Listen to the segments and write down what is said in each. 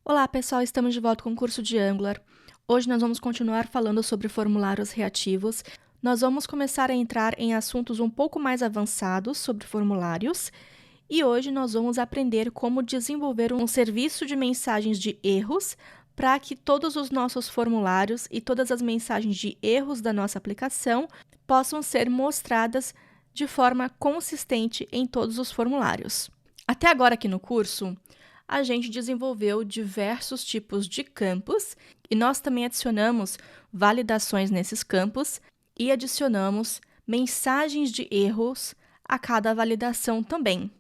Olá, pessoal, estamos de volta com o curso de Angular. Hoje nós vamos continuar falando sobre formulários reativos. Nós vamos começar a entrar em assuntos um pouco mais avançados sobre formulários e hoje nós vamos aprender como desenvolver um serviço de mensagens de erros para que todos os nossos formulários e todas as mensagens de erros da nossa aplicação possam ser mostradas de forma consistente em todos os formulários. Até agora aqui no curso, a gente desenvolveu diversos tipos de campos e nós também adicionamos validações nesses campos e adicionamos mensagens de erros a cada validação também.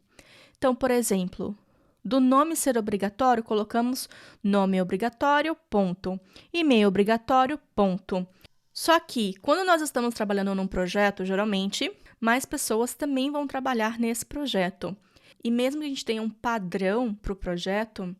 Então, por exemplo, do nome ser obrigatório, colocamos nome obrigatório, ponto, e-mail obrigatório, ponto. Só que, quando nós estamos trabalhando num projeto, geralmente, mais pessoas também vão trabalhar nesse projeto. E mesmo que a gente tenha um padrão para o projeto,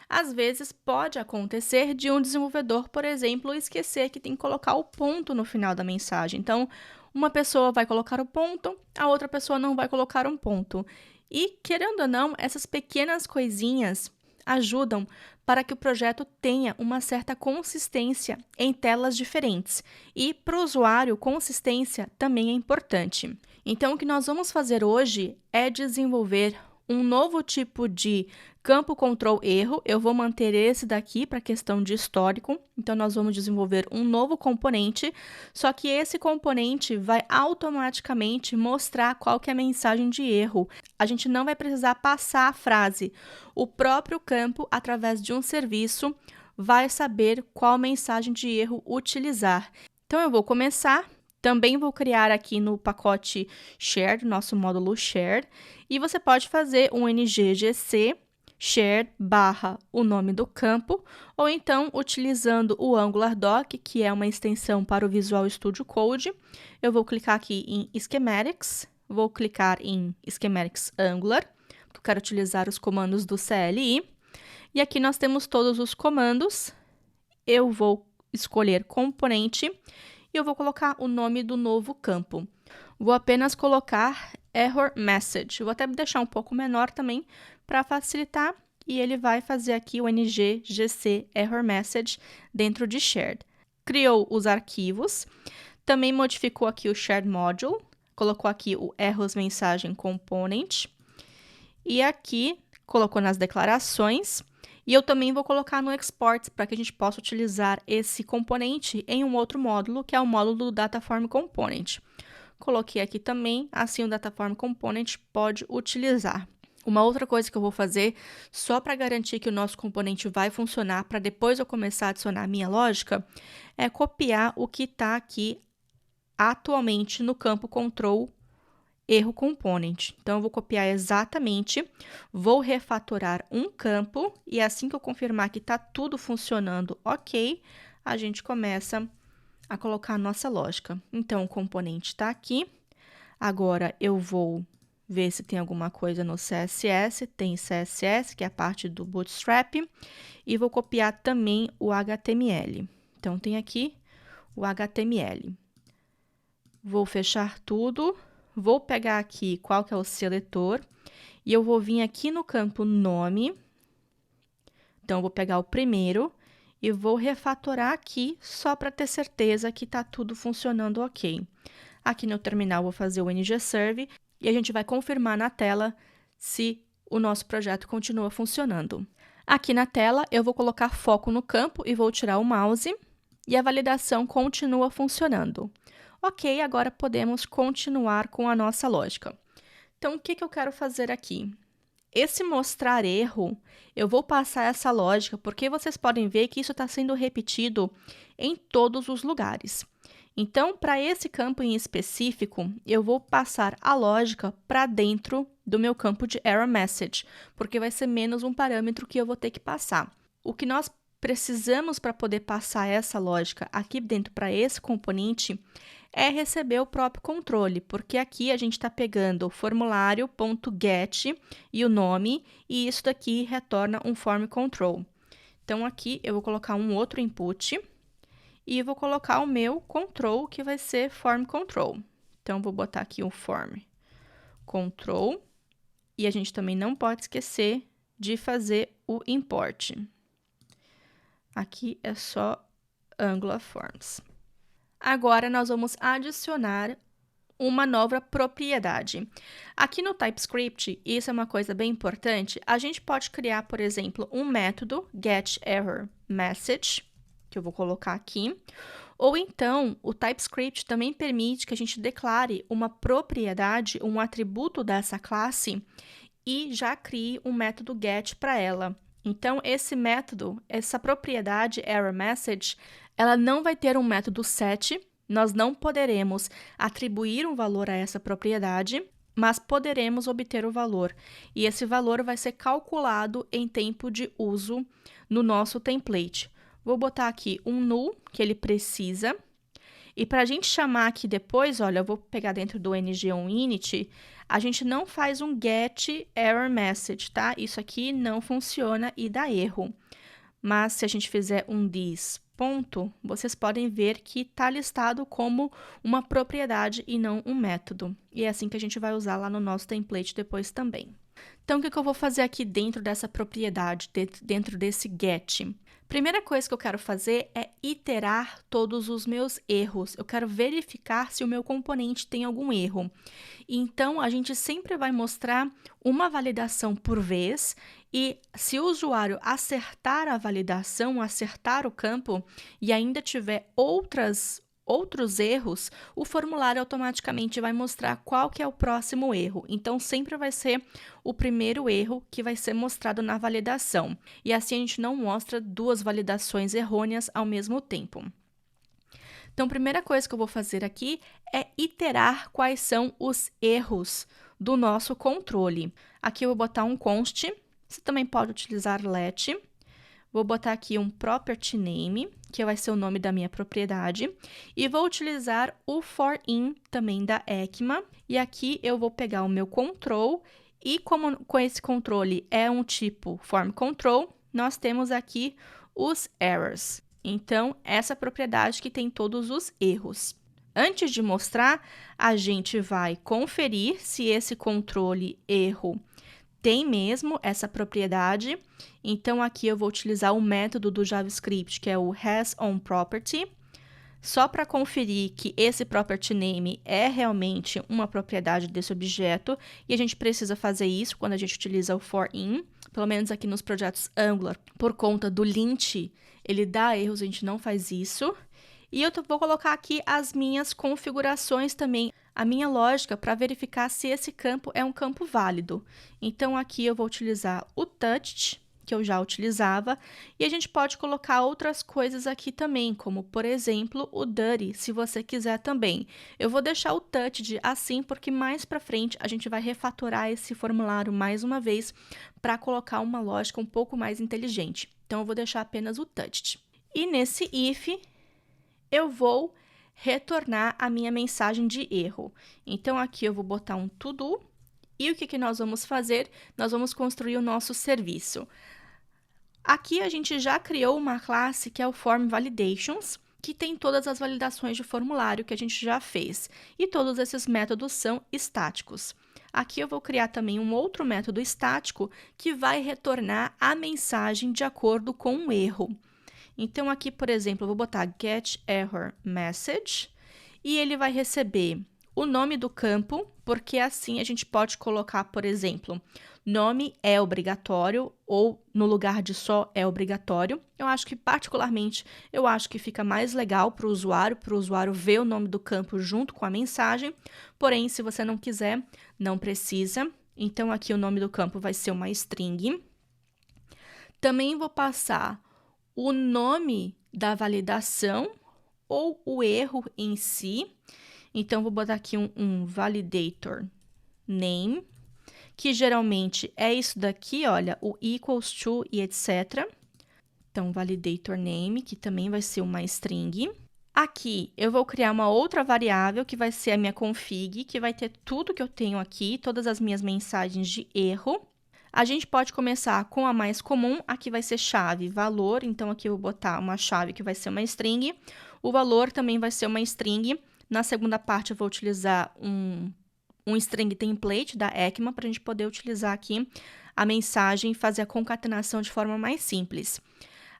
às vezes pode acontecer de um desenvolvedor, por exemplo, esquecer que tem que colocar o ponto no final da mensagem. Então, uma pessoa vai colocar o ponto, a outra pessoa não vai colocar um ponto. E, querendo ou não, essas pequenas coisinhas ajudam para que o projeto tenha uma certa consistência em telas diferentes. E, para o usuário, consistência também é importante. Então, o que nós vamos fazer hoje é desenvolver um novo tipo de campo control erro. Eu vou manter esse daqui para questão de histórico. Então, nós vamos desenvolver um novo componente, só que esse componente vai automaticamente mostrar qual que é a mensagem de erro. A gente não vai precisar passar a frase. O próprio campo, através de um serviço, vai saber qual mensagem de erro utilizar. Então, eu vou começar. Também vou criar aqui no pacote shared, nosso módulo shared, e você pode fazer um ngGC shared barra o nome do campo, ou então utilizando o Angular Doc, que é uma extensão para o Visual Studio Code. Eu vou clicar aqui em Schematics, vou clicar em Schematics Angular, porque eu quero utilizar os comandos do CLI, e aqui nós temos todos os comandos. Eu vou escolher componente, e eu vou colocar o nome do novo campo. Vou apenas colocar error message. Vou até deixar um pouco menor também para facilitar. E ele vai fazer aqui o ngGC error message dentro de shared. Criou os arquivos. Também modificou aqui o shared module. Colocou aqui o errors mensagem component. E aqui colocou nas declarações. E eu também vou colocar no export para que a gente possa utilizar esse componente em um outro módulo, que é o módulo do Dataform Component. Coloquei aqui também, assim o Dataform Component pode utilizar. Uma outra coisa que eu vou fazer, só para garantir que o nosso componente vai funcionar, para depois eu começar a adicionar a minha lógica, é copiar o que está aqui atualmente no campo control erro component. Então, eu vou copiar exatamente, vou refatorar um campo e assim que eu confirmar que está tudo funcionando ok, a gente começa a colocar a nossa lógica. Então, o componente está aqui. Agora, eu vou ver se tem alguma coisa no CSS. Tem CSS, que é a parte do Bootstrap. E vou copiar também o HTML. Então, tem aqui o HTML. Vou fechar tudo. Vou pegar aqui qual que é o seletor e eu vou vir aqui no campo nome. Então, eu vou pegar o primeiro e vou refatorar aqui só para ter certeza que está tudo funcionando ok. Aqui no terminal, vou fazer o ngServe e a gente vai confirmar na tela se o nosso projeto continua funcionando. Aqui na tela, eu vou colocar foco no campo e vou tirar o mouse e a validação continua funcionando. Ok, agora podemos continuar com a nossa lógica. Então, o que eu quero fazer aqui? Esse mostrar erro, eu vou passar essa lógica, porque vocês podem ver que isso está sendo repetido em todos os lugares. Então, para esse campo em específico, eu vou passar a lógica para dentro do meu campo de error message, porque vai ser menos um parâmetro que eu vou ter que passar. O que nós precisamos para poder passar essa lógica aqui dentro para esse componente é receber o próprio controle, porque aqui a gente está pegando o formulário.get e o nome, e isso daqui retorna um form control. Então, aqui eu vou colocar um outro input e vou colocar o meu control, que vai ser form control. Então, vou botar aqui um form control, e a gente também não pode esquecer de fazer o import. Aqui é só Angular Forms. Agora, nós vamos adicionar uma nova propriedade. Aqui no TypeScript, isso é uma coisa bem importante, a gente pode criar, por exemplo, um método getErrorMessage, que eu vou colocar aqui, ou então, o TypeScript também permite que a gente declare uma propriedade, um atributo dessa classe, e já crie um método get para ela. Então, esse método, essa propriedade errorMessage, ela não vai ter um método set, nós não poderemos atribuir um valor a essa propriedade, mas poderemos obter o valor. E esse valor vai ser calculado em tempo de uso no nosso template. Vou botar aqui um null, que ele precisa. E para a gente chamar aqui depois, olha, eu vou pegar dentro do ng-oninit, a gente não faz um getErrorMessage, tá? Isso aqui não funciona e dá erro. Mas se a gente fizer um this ponto, vocês podem ver que está listado como uma propriedade e não um método. E é assim que a gente vai usar lá no nosso template depois também. Então, o que eu vou fazer aqui dentro dessa propriedade, dentro desse get? Primeira coisa que eu quero fazer é iterar todos os meus erros. Eu quero verificar se o meu componente tem algum erro. Então, a gente sempre vai mostrar uma validação por vez e se o usuário acertar a validação, acertar o campo e ainda tiver outros erros, o formulário automaticamente vai mostrar qual que é o próximo erro. Então, sempre vai ser o primeiro erro que vai ser mostrado na validação. E assim a gente não mostra duas validações errôneas ao mesmo tempo. Então, a primeira coisa que eu vou fazer aqui é iterar quais são os erros do nosso controle. Aqui eu vou botar um const, você também pode utilizar let. Vou botar aqui um property name, que vai ser o nome da minha propriedade, e vou utilizar o for-in também da ECMA, e aqui eu vou pegar o meu control, e como com esse controle é um tipo form control, nós temos aqui os errors. Então, essa propriedade que tem todos os erros. Antes de mostrar, a gente vai conferir se esse controle erro tem mesmo essa propriedade. Então, aqui eu vou utilizar o método do JavaScript, que é o hasOnProperty, só para conferir que esse property name é realmente uma propriedade desse objeto, e a gente precisa fazer isso quando a gente utiliza o for-in, pelo menos aqui nos projetos Angular, por conta do lint, ele dá erros, a gente não faz isso. E eu vou colocar aqui as minhas configurações também, a minha lógica para verificar se esse campo é um campo válido. Então, aqui eu vou utilizar o touched, que eu já utilizava, e a gente pode colocar outras coisas aqui também, como, por exemplo, o dirty, se você quiser também. Eu vou deixar o touched assim, porque mais para frente a gente vai refatorar esse formulário mais uma vez para colocar uma lógica um pouco mais inteligente. Então, eu vou deixar apenas o touched. E nesse if, eu vou retornar a minha mensagem de erro. Então, aqui eu vou botar um to-do, e o que nós vamos fazer? Nós vamos construir o nosso serviço. Aqui a gente já criou uma classe que é o Form Validations, que tem todas as validações de formulário que a gente já fez. E todos esses métodos são estáticos. Aqui eu vou criar também um outro método estático que vai retornar a mensagem de acordo com o erro. Então, aqui, por exemplo, eu vou botar getErrorMessage e ele vai receber o nome do campo, porque assim a gente pode colocar, por exemplo, nome é obrigatório ou no lugar de só é obrigatório. Eu acho que, particularmente, fica mais legal para o usuário ver o nome do campo junto com a mensagem. Porém, se você não quiser, não precisa. Então, aqui o nome do campo vai ser uma string. Também vou passar o nome da validação ou o erro em si. Então, vou botar aqui um validator name, que geralmente é isso daqui, olha, o equals to e etc. Então, validator name, que também vai ser uma string. Aqui, eu vou criar uma outra variável, que vai ser a minha config, que vai ter tudo que eu tenho aqui, todas as minhas mensagens de erro. A gente pode começar com a mais comum, aqui vai ser chave, valor, então aqui eu vou botar uma chave que vai ser uma string. O valor também vai ser uma string. Na segunda parte eu vou utilizar um string template da ECMA para a gente poder utilizar aqui a mensagem e fazer a concatenação de forma mais simples.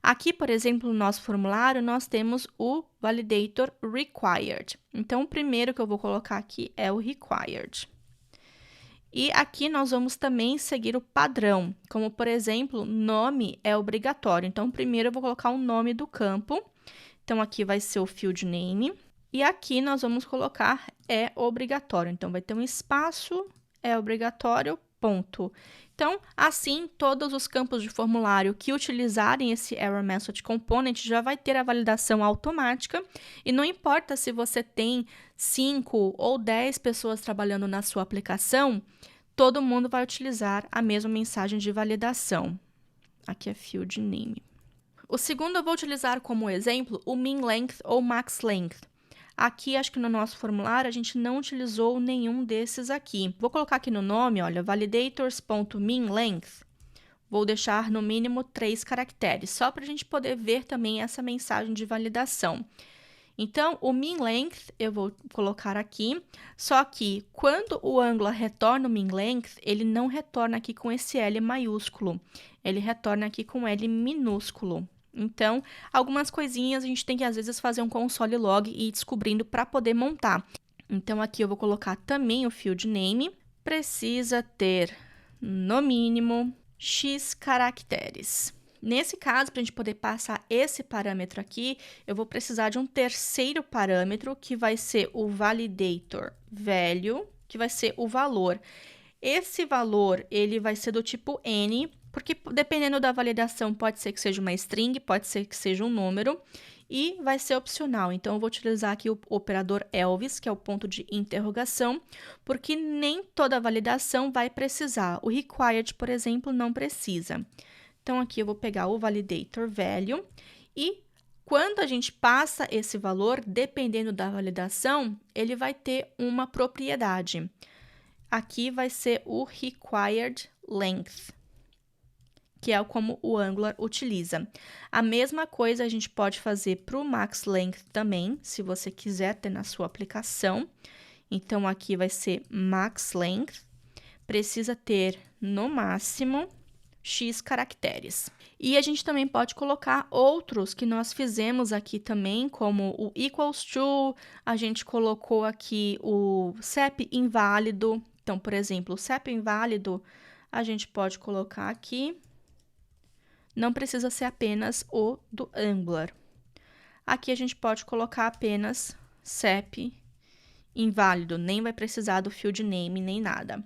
Aqui, por exemplo, no nosso formulário, nós temos o validator required. Então, o primeiro que eu vou colocar aqui é o required. E aqui nós vamos também seguir o padrão, como, por exemplo, nome é obrigatório. Então, primeiro eu vou colocar o nome do campo. Então, aqui vai ser o field name. E aqui nós vamos colocar é obrigatório. Então, vai ter um espaço, é obrigatório, ponto. Então, assim, todos os campos de formulário que utilizarem esse Error Message Component já vai ter a validação automática. E não importa se você tem 5 ou 10 pessoas trabalhando na sua aplicação, todo mundo vai utilizar a mesma mensagem de validação. Aqui é field name. O segundo eu vou utilizar como exemplo o min length ou max length. Aqui, acho que no nosso formulário, a gente não utilizou nenhum desses aqui. Vou colocar aqui no nome, olha, validators.minLength. Vou deixar no mínimo 3 caracteres, só para a gente poder ver também essa mensagem de validação. Então, o minLength eu vou colocar aqui, só que quando o Angular retorna o minLength, ele não retorna aqui com esse L maiúsculo, ele retorna aqui com L minúsculo. Então, algumas coisinhas a gente tem que, às vezes, fazer um console log e ir descobrindo para poder montar. Então, aqui eu vou colocar também o field name. Precisa ter, no mínimo, X caracteres. Nesse caso, para a gente poder passar esse parâmetro aqui, eu vou precisar de um terceiro parâmetro, que vai ser o validator value, que vai ser o valor. Esse valor, ele vai ser do tipo N, porque dependendo da validação, pode ser que seja uma string, pode ser que seja um número, e vai ser opcional. Então, eu vou utilizar aqui o operador else, que é o ponto de interrogação, porque nem toda validação vai precisar. O required, por exemplo, não precisa. Então, aqui eu vou pegar o validator value e quando a gente passa esse valor, dependendo da validação, ele vai ter uma propriedade. Aqui vai ser o required length, que é como o Angular utiliza. A mesma coisa a gente pode fazer para o max length também, se você quiser ter na sua aplicação. Então, aqui vai ser max length, precisa ter no máximo X caracteres. E a gente também pode colocar outros que nós fizemos aqui também, como o equals to, a gente colocou aqui o CEP inválido. Então, por exemplo, o CEP inválido, a gente pode colocar aqui. Não precisa ser apenas o do Angular. Aqui a gente pode colocar apenas CEP inválido, nem vai precisar do field name nem nada.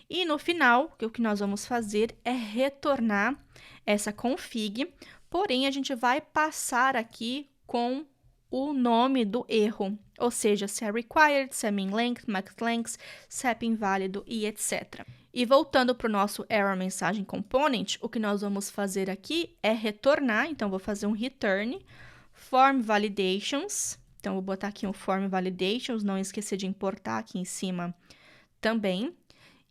E no final, o que nós vamos fazer é retornar essa config, porém a gente vai passar aqui com o nome do erro, ou seja, se é required, se é min length, max length, CEP inválido e etc. E voltando para o nosso error mensagem component, o que nós vamos fazer aqui é retornar, então vou fazer um return form validations. Então, vou botar aqui um form validations, não esquecer de importar aqui em cima também.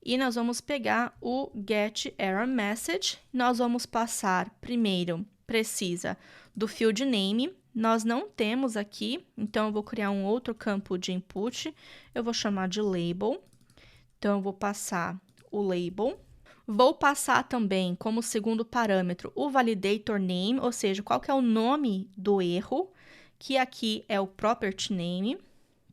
E nós vamos pegar o get error message. Nós vamos passar, primeiro, precisa do field name. Nós não temos aqui, então eu vou criar um outro campo de input. Eu vou chamar de label. Então, eu vou passar o label. Vou passar também, como segundo parâmetro, o validator name, ou seja, qual que é o nome do erro, que aqui é o property name.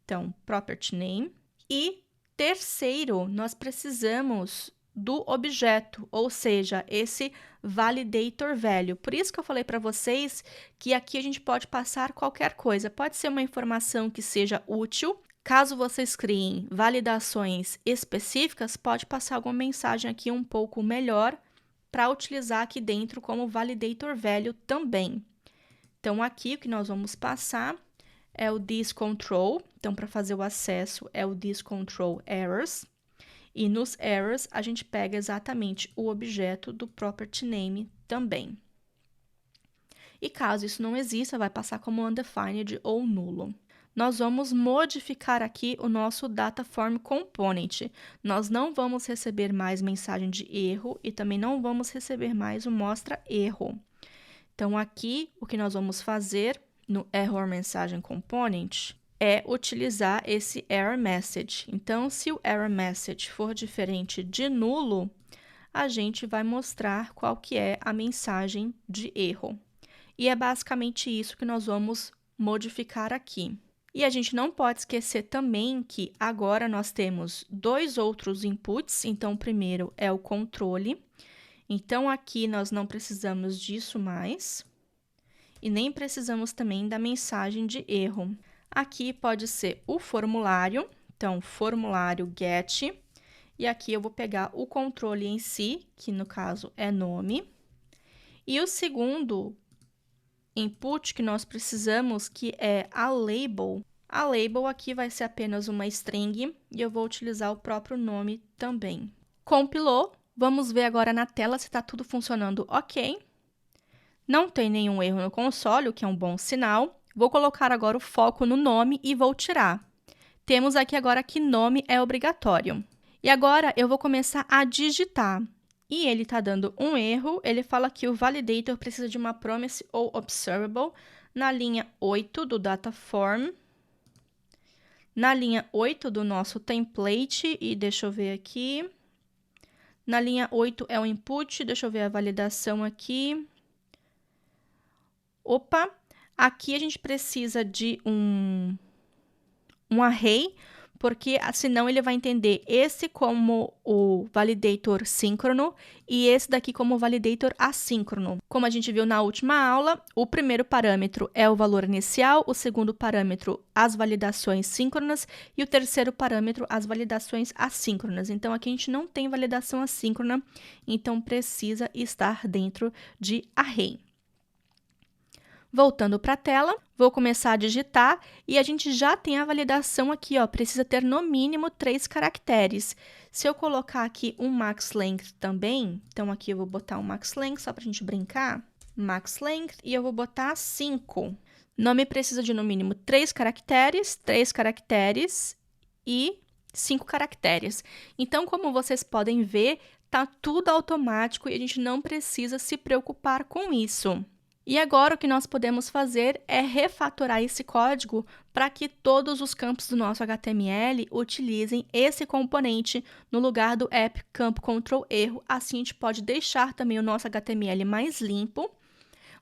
Então, property name. E terceiro, nós precisamos do objeto, ou seja, esse validator value. Por isso que eu falei para vocês que aqui a gente pode passar qualquer coisa. Pode ser uma informação que seja útil. Caso vocês criem validações específicas, pode passar alguma mensagem aqui um pouco melhor para utilizar aqui dentro como validator value também. Então, aqui o que nós vamos passar é o thisControl. Então, para fazer o acesso é o thisControl errors. E nos errors, a gente pega exatamente o objeto do property name também. E caso isso não exista, vai passar como undefined ou nulo. Nós vamos modificar aqui o nosso Dataform Component. Nós não vamos receber mais mensagem de erro e também não vamos receber mais o mostra erro. Então, aqui, o que nós vamos fazer no Error Messagem Component é utilizar esse Error Message. Então, se o Error Message for diferente de nulo, a gente vai mostrar qual que é a mensagem de erro. E é basicamente isso que nós vamos modificar aqui. E a gente não pode esquecer também que agora nós temos dois outros inputs. Então, o primeiro é o controle. Então, aqui nós não precisamos disso mais. E nem precisamos também da mensagem de erro. Aqui pode ser o formulário. Então, formulário get. E aqui eu vou pegar o controle em si, que no caso é nome. E o segundo input que nós precisamos, que é a label. A label aqui vai ser apenas uma string e eu vou utilizar o próprio nome também. Compilou. Vamos ver agora na tela se está tudo funcionando ok. Não tem nenhum erro no console, o que é um bom sinal. Vou colocar agora o foco no nome e vou tirar. Temos aqui agora que nome é obrigatório. E agora eu vou começar a digitar. E ele está dando um erro. Ele fala que o validator precisa de uma promise ou observable na linha 8 do dataform. Na linha 8 do nosso template. E deixa eu ver aqui. Na linha 8 é o input. Deixa eu ver a validação aqui. Opa! Aqui a gente precisa de um array, porque senão ele vai entender esse como o validator síncrono e esse daqui como o validator assíncrono. Como a gente viu na última aula, o primeiro parâmetro é o valor inicial, o segundo parâmetro as validações síncronas e o terceiro parâmetro as validações assíncronas. Então, aqui a gente não tem validação assíncrona, então precisa estar dentro de array. Voltando para a tela, vou começar a digitar e a gente já tem a validação aqui, ó, precisa ter no mínimo 3 caracteres. Se eu colocar aqui um max length também, então aqui eu vou botar um max length só para a gente brincar, max length, e eu vou botar 5. Nome precisa de no mínimo 3 caracteres e 5 caracteres. Então, como vocês podem ver, tá tudo automático e a gente não precisa se preocupar com isso. E agora o que nós podemos fazer é refatorar esse código para que todos os campos do nosso HTML utilizem esse componente no lugar do app campo control erro. Assim a gente pode deixar também o nosso HTML mais limpo,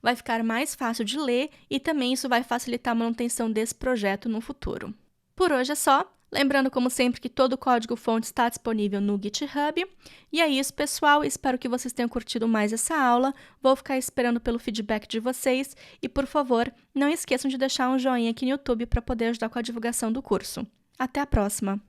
vai ficar mais fácil de ler e também isso vai facilitar a manutenção desse projeto no futuro. Por hoje é só. Lembrando, como sempre, que todo o código-fonte está disponível no GitHub. E é isso, pessoal. Espero que vocês tenham curtido mais essa aula. Vou ficar esperando pelo feedback de vocês. E, por favor, não esqueçam de deixar um joinha aqui no YouTube para poder ajudar com a divulgação do curso. Até a próxima!